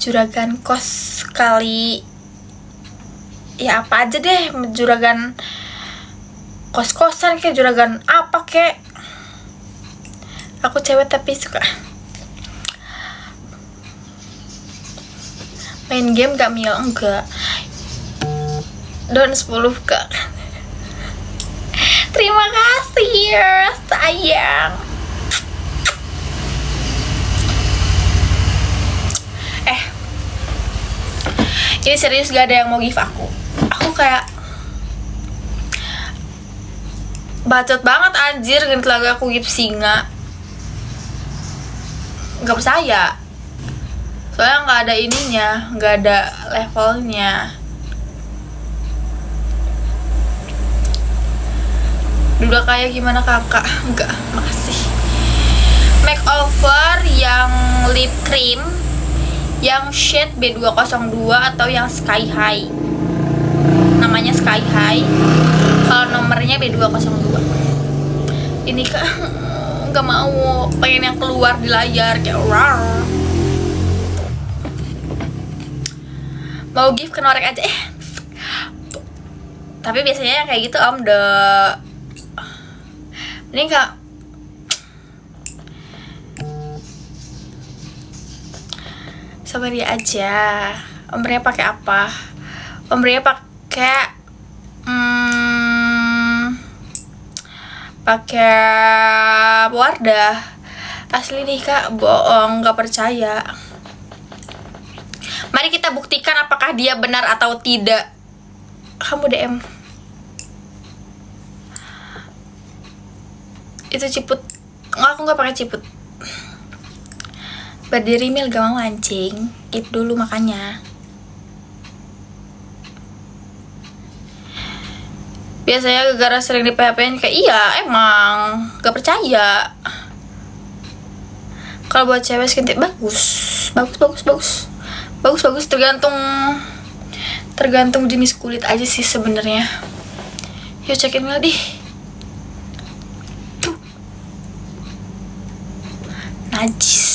juragan kos kali ya apa aja deh, juragan kos-kosan kayak juragan apa kayak. Aku cewek tapi suka main game, gak mil, enggak. Don 10 kak. Terima kasih ya sayang. Ini serius, gak ada yang mau give aku. Aku kayak bacot banget anjir ganti lagu aku give singa. Gak percaya. Soalnya gak ada ininya, gak ada levelnya. Udah kayak gimana kakak? Enggak, makasih. Makeover yang lip cream, yang shade B202 atau yang sky high. Namanya sky high. Kalau nomornya B202. Ini kak nggak mau, pengen yang keluar di layar kayak rar. Mau give ke Norek aja tapi biasanya kayak gitu om ini kak. Sabar ya aja. Om Ria pakai apa? Om Ria pakai pakai Wardah. Asli nih kak, bohong, nggak percaya. Mari kita buktikan apakah dia benar atau tidak. Kamu DM. Itu ciput. Aku nggak pakai ciput. Berdiri mil gak mau mancing. Keep dulu makanya. Biasanya gara-gara sering di PHP-in kayak iya emang gak percaya. Kalau buat cewek skin tint bagus tergantung jenis kulit aja sih sebenarnya. Yuk cekin mil deh. Najis.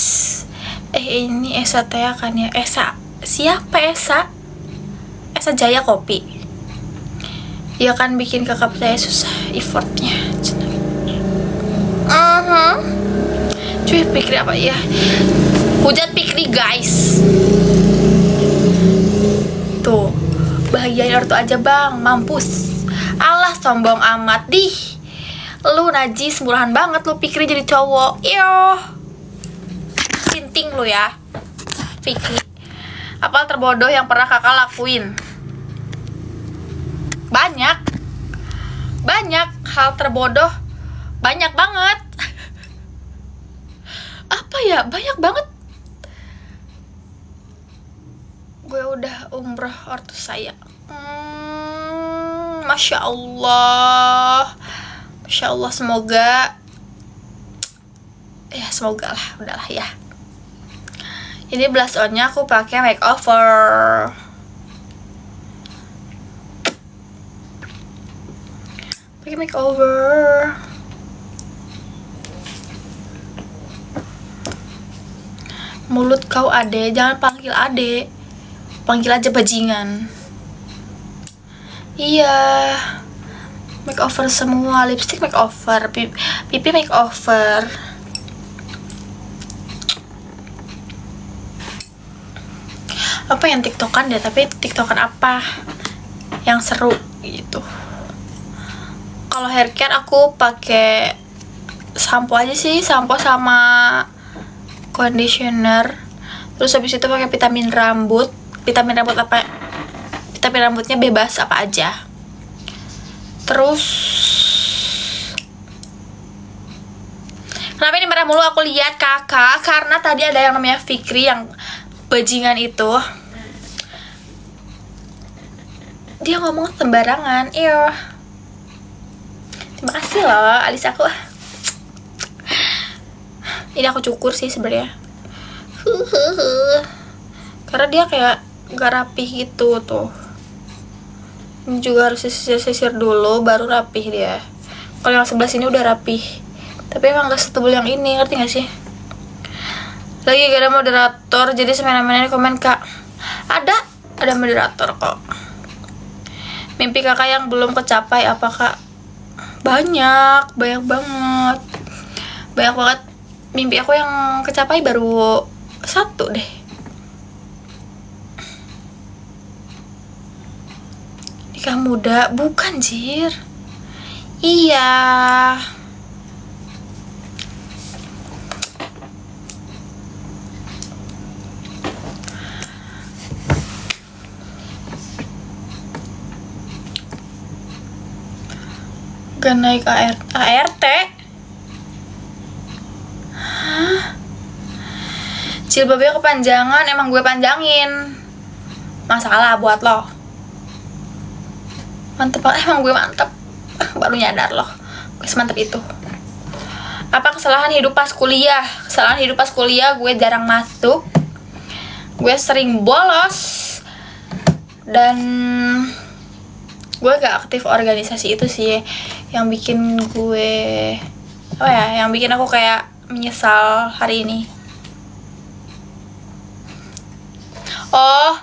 Ini Esa Tea kan ya? Esa, siapa Esa? Esa Jaya Kopi. Ya kan bikin kakak saya susah effortnya. Cuy pikir apa ya? Hujat pikir guys. Tuh, bahagiain ortu aja bang, mampus. Alah sombong amat dih. Lu najis, murahan banget lu pikir jadi cowok. Yo. Sinting lu ya, Vicky. Apa terbodoh yang pernah kakak lakuin? Banyak hal terbodoh, banyak banget. Apa ya, banyak banget. Gue udah umroh ortu saya. Masya Allah, semoga ya, semoga lah, udahlah ya. Ini blush on-nya aku pakai makeover. Pakai makeover. Mulut kau ade, jangan panggil ade. Panggil aja bajingan. Iya. Makeover semua, lipstick makeover, pipi makeover. Apa yang tiktokan deh, tapi tiktokan apa yang seru gitu. Kalau hair care aku pakai sampo aja sih, sampo sama conditioner. Terus habis itu pakai vitamin rambut. Vitamin rambutnya bebas apa aja. Terus kenapa ini merah mulu aku lihat kakak? Karena tadi ada yang namanya Fikri yang bajingan itu. Dia ngomong sembarangan. Iya. Terima kasih loh alis aku. Ini aku cukur sih sebenarnya. Karena dia kayak gak rapih gitu tuh. Ini juga harus sisir-sisir dulu baru rapih dia. Kalau yang sebelah sini udah rapih. Tapi emang gak setebal yang ini, ngerti gak sih? Lagi gak ada moderator, jadi semena-mena komen kak. Ada moderator kok. Mimpi kakak yang belum kecapai apa kak? Banyak banget. Banyak banget. Mimpi aku yang kecapai baru 1 deh. Nikah muda, bukan jir. Iya. Gak naik ART? Hah? Jilbabnya kepanjangan, emang gue panjangin. Masalah buat lo. Mantep banget, emang gue mantep. Baru nyadar loh, gue semantep itu. Apa kesalahan hidup pas kuliah? Kesalahan hidup pas kuliah, gue jarang masuk. Gue sering bolos. Dan gue gak aktif organisasi itu sih yang bikin gue yang bikin aku kayak menyesal hari ini. Oh,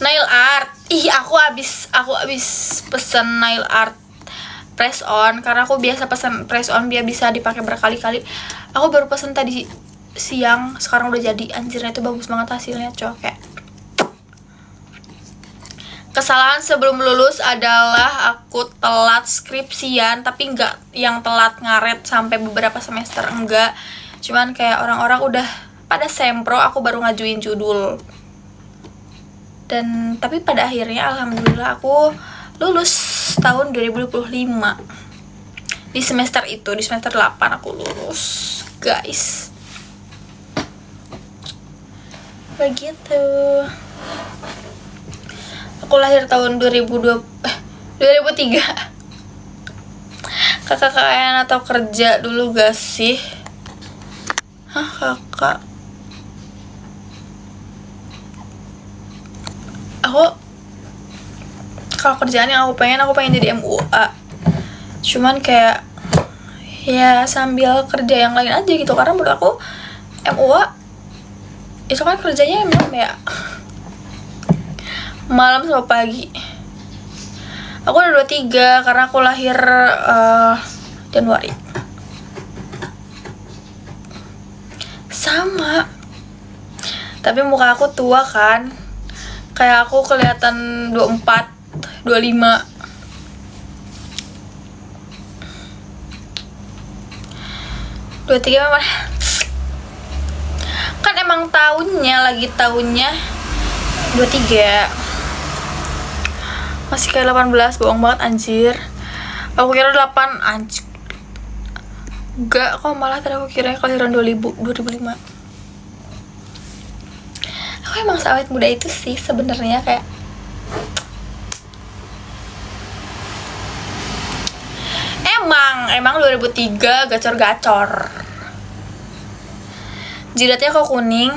nail art. Ih, aku abis pesen nail art press on karena aku biasa pesen press on biar bisa dipakai berkali-kali. Aku baru pesen tadi siang, sekarang udah jadi. Anjirnya itu bagus banget hasilnya, cokek. Kesalahan sebelum lulus adalah aku telat skripsian, tapi nggak yang telat ngaret sampai beberapa semester, enggak. Cuman kayak orang-orang udah pada sempro, aku baru ngajuin judul. Dan tapi pada akhirnya alhamdulillah aku lulus tahun 2025. Di semester itu, di semester 8 aku lulus, guys. Begitu. Aku lahir tahun 2003. Kakak kalian atau kerja dulu gak sih? Hah, kakak? Kalau kerjaan yang aku pengen jadi MUA. Cuman kayak ya sambil kerja yang lain aja gitu, karena menurut aku MUA itu kan kerjanya emang ya malam sama pagi. Aku udah 23 karena aku lahir Januari. Sama. Tapi muka aku tua kan. Kayak aku kelihatan 24, 25. memang kan emang lagi tahunnya 23. Masih kayak 18, bohong banget anjir. Aku kira 8, anjir. Enggak, kok malah tadi aku kira kelahiran 2005. Aku emang awet muda itu sih sebenarnya, kayak Emang 2003 gacor-gacor. Jidatnya kok kuning.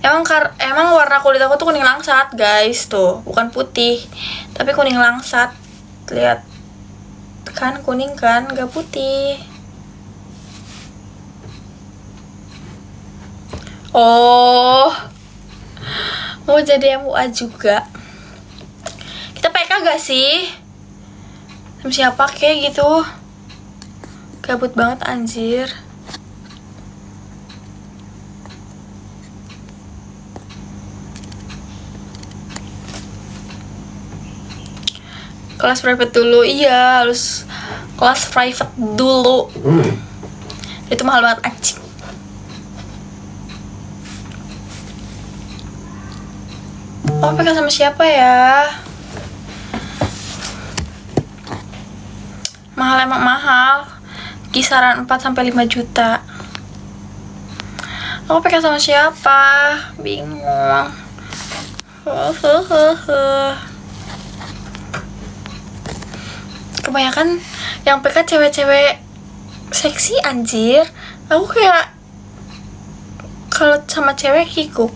Emang warna kulit aku tuh kuning langsat, guys, tuh, bukan putih, tapi kuning langsat. Lihat. Kan kuning kan, gak putih. Oh. Mau jadi MUA juga. Kita PK gak sih? Sama siapa kayak gitu? Gabut banget anjir. Kelas private dulu, iya harus kelas private dulu. Itu mahal banget anjing. Oh, PK sama siapa ya? Mahal, emang mahal. Kisaran 4-5 juta. Aku PK sama siapa? Bingung. Kebanyakan yang PK cewek-cewek seksi anjir. Aku kayak kalau sama cewek kikuk.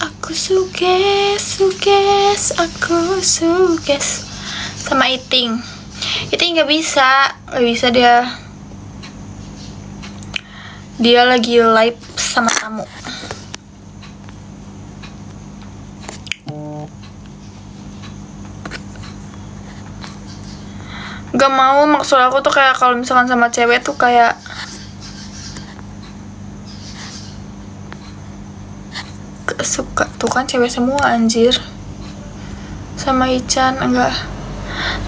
Aku suges, aku suges sama Iting nggak bisa dia lagi live sama tamu. Gak mau, maksud aku tuh kayak kalau misalkan sama cewek tuh kayak suka tuh kan cewek semua anjir. Sama Ican enggak.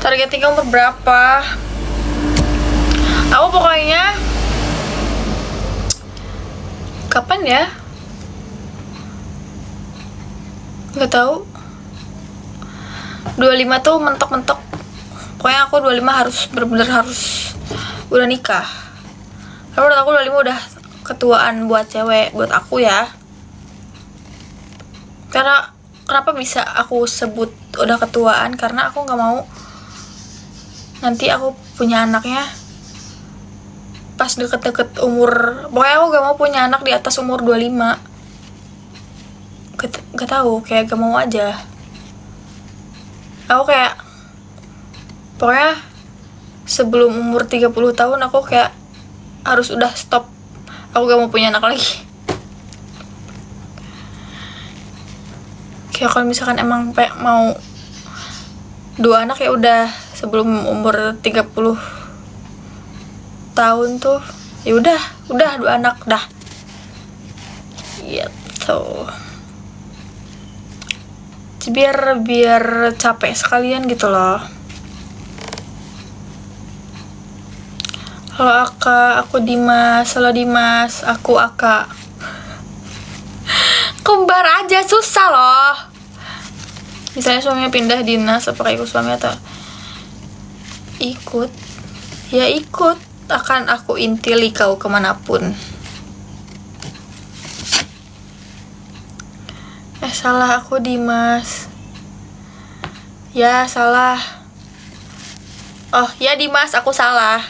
Targeting umur berapa? Aku pokoknya kapan ya? Gak tahu. 25 tuh mentok-mentok. Pokoknya aku 25 harus bener-bener harus udah nikah. Karena menurut aku 25 udah ketuaan buat cewek, buat aku ya. Karena kenapa bisa aku sebut udah ketuaan? Karena aku nggak mau nanti aku punya anaknya pas deket-deket umur. Pokoknya aku gak mau punya anak di atas umur 25. Gak tahu, kayak gak mau aja. Aku kayak pokoknya sebelum umur 30 tahun aku kayak harus udah stop. Aku gak mau punya anak lagi. Kayak kalau misalkan emang mau 2 anak ya udah sebelum umur 30 tahun tuh ya udah 2 anak dah gitu. Biar capek sekalian gitu loh. Halo Aka, aku Dimas. Halo Dimas, aku Aka. Kembar aja susah loh. Misalnya suaminya pindah dinas, apakah ikut suami atau ikut? Ya ikut, akan aku intili kau kemanapun. Salah aku Dimas. Ya salah. Oh ya Dimas, aku salah.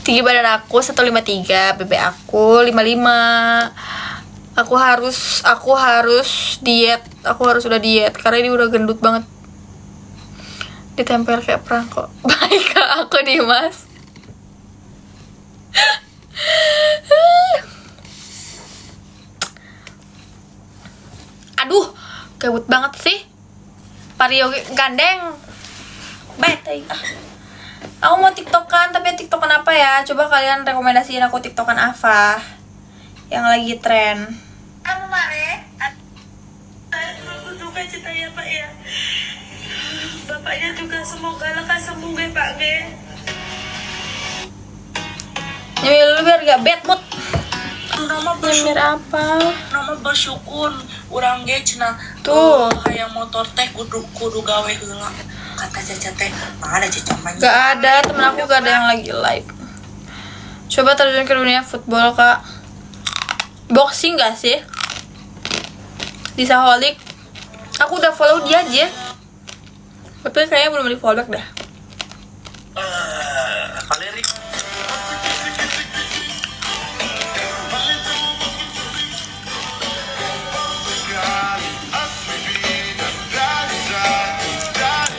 Tinggi badan aku 153, BB aku 55. Aku harus diet. Aku harus udah diet karena ini udah gendut banget. Ditempel kayak perangko. Baik Kak, aku Dimas. Aduh, gabut banget sih. Vario gandeng. Bete. Aku mau tiktokan, tapi tiktokan apa ya? Coba kalian rekomendasiin aku tiktokan apa yang lagi tren. Anu Mare, aku duka cita ya Pak ya. Bapaknya juga semoga lekas sembuh ya Pak ge. Nyamil dulu biar gak bad mood. Nyamil apa? Nama bersyukur urang ge cenah Tuh. hayang motor teh kudu gawe heula. Kata Caca teh, mana Caca mah? Gak ada, temen aku gak ada yang lagi live. Coba terjun ke dunia football Kak. Boxing gak sih? Di Saholik. Aku udah follow dia aja. Tapi kayaknya belum di follow back dah. Valeri.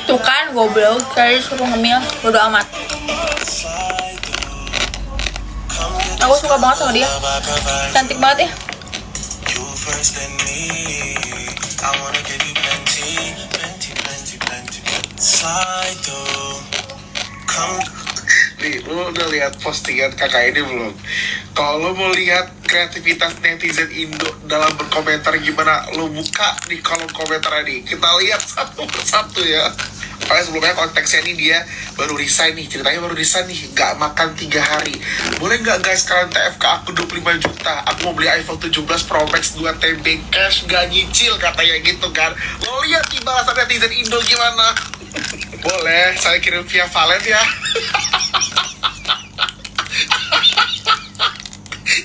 Tuh kan, goblok. Tadi suruh ngemil, bodo amat. Aku suka banget sama dia. Cantik banget ya. Nih, lu udah lihat postingan kakak ini belum? Kalau lu mau lihat kreativitas netizen Indo dalam berkomentar gimana, lu buka di kolom komentar ini. Kita lihat satu persatu ya. Karena sebelumnya konteksnya ini dia baru resign nih, ceritanya baru resign nih, gak makan 3 hari. Boleh gak guys kalian TFK aku 25 juta, aku mau beli iPhone 17 Pro Max 2 TB cash gak nyicil katanya gitu kan. Lo lihat nih balasan netizen Indo gimana? Boleh, saya kirim via Valen ya.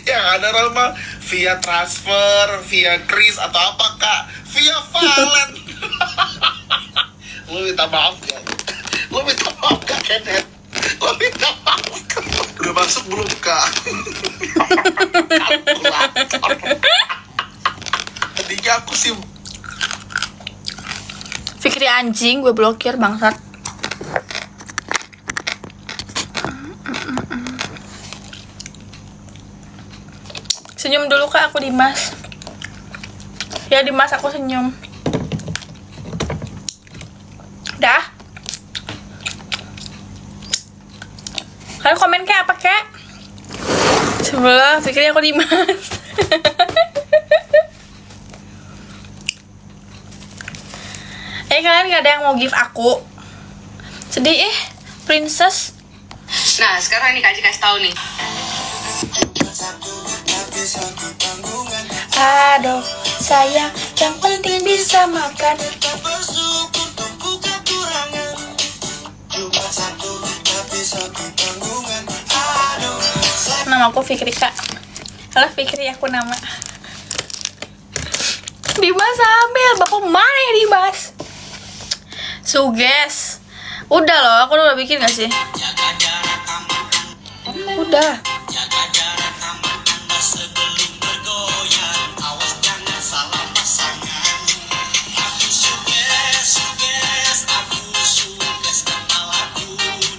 Yang ada normal via transfer, via Kris atau apa kak? Via Valen. Lu minta maaf ya? Lu minta maaf kak Kenneth? Lu minta maaf kak? Udah masuk belum kak? Tadinya aku sih Fikri anjing, gue blokir bangsat. Senyum dulu kak, aku Dimas. Ya Dimas, aku senyum. Dah. Kalian komen kayak apa kek? Sebelah Fikri, aku Dimas. Kalian gak ada yang mau give aku? Sedih princess. Nah, sekarang nih Kak Aji kasih tahu nih. Aduh, sayang, yang penting bisa makan. Nama aku Fikri kak. Halo Fikri, aku nama. Dimas ambil, bapak mana ya Dimas? Suges. Udah loh, aku udah bikin gak sih? Udah.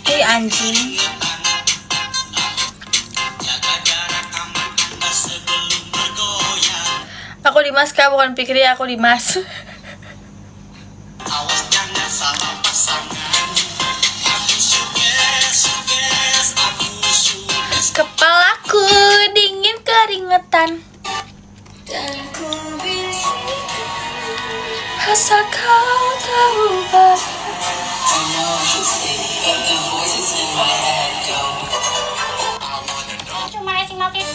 Hei anjing. Aku Dimas kak, bukan Fikri, aku Dimas. Kepalaku dingin keringetan. Asal kau tahu Cuma racing motif.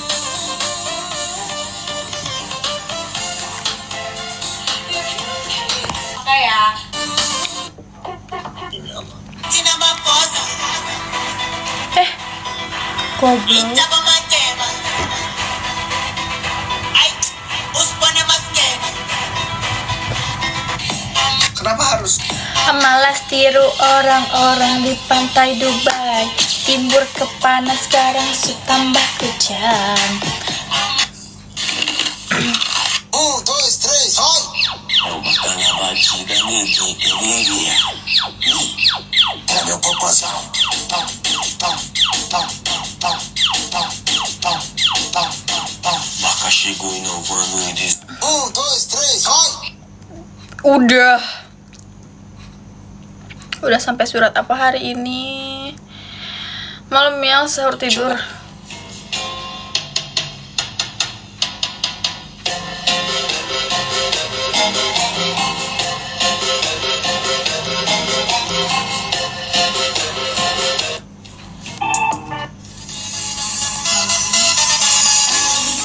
Oke ya. goblok. Kenapa harus? Malas tiru orang-orang di pantai Dubai. Timbur ke panas sekarang tambah kejam. 1, 2, 3, hai. É uma cana batida no queria. É meu popozão. Maka chegou inovando e diz 1, 2, 3, hai. Udah sampai surat apa hari ini? Malam ya, sahur tidur.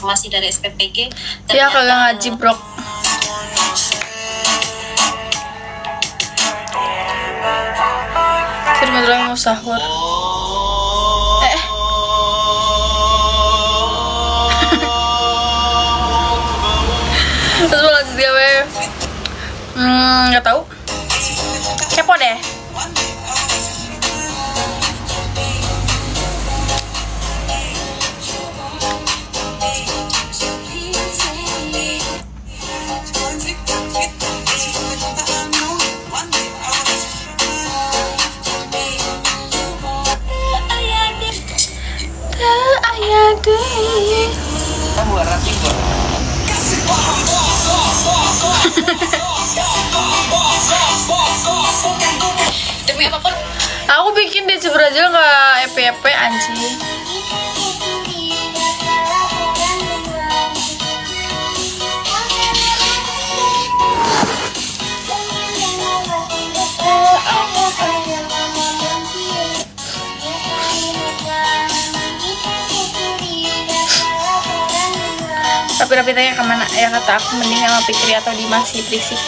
Masih dari SPPG. Ya kagak ngaji brok. Firman Roy mau sahur. Terus mau lanjut dia weh. Nggak tahu. Kepo deh. Demi apapun. Aku bikin di Brazil nggak EP anjing. Rapi-rapi tanya kemana ya, kata aku mending sama Fikri atau Dimas sih berisik.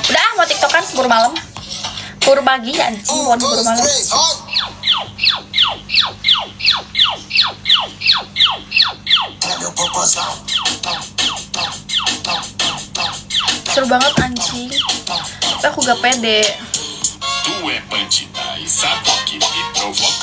Udah mau tiktokan seburu malam, buru pagi anjing, bukan buru malam. Seru banget anjing, tapi aku gak pede. Tu é bandida e sabe que me provoca.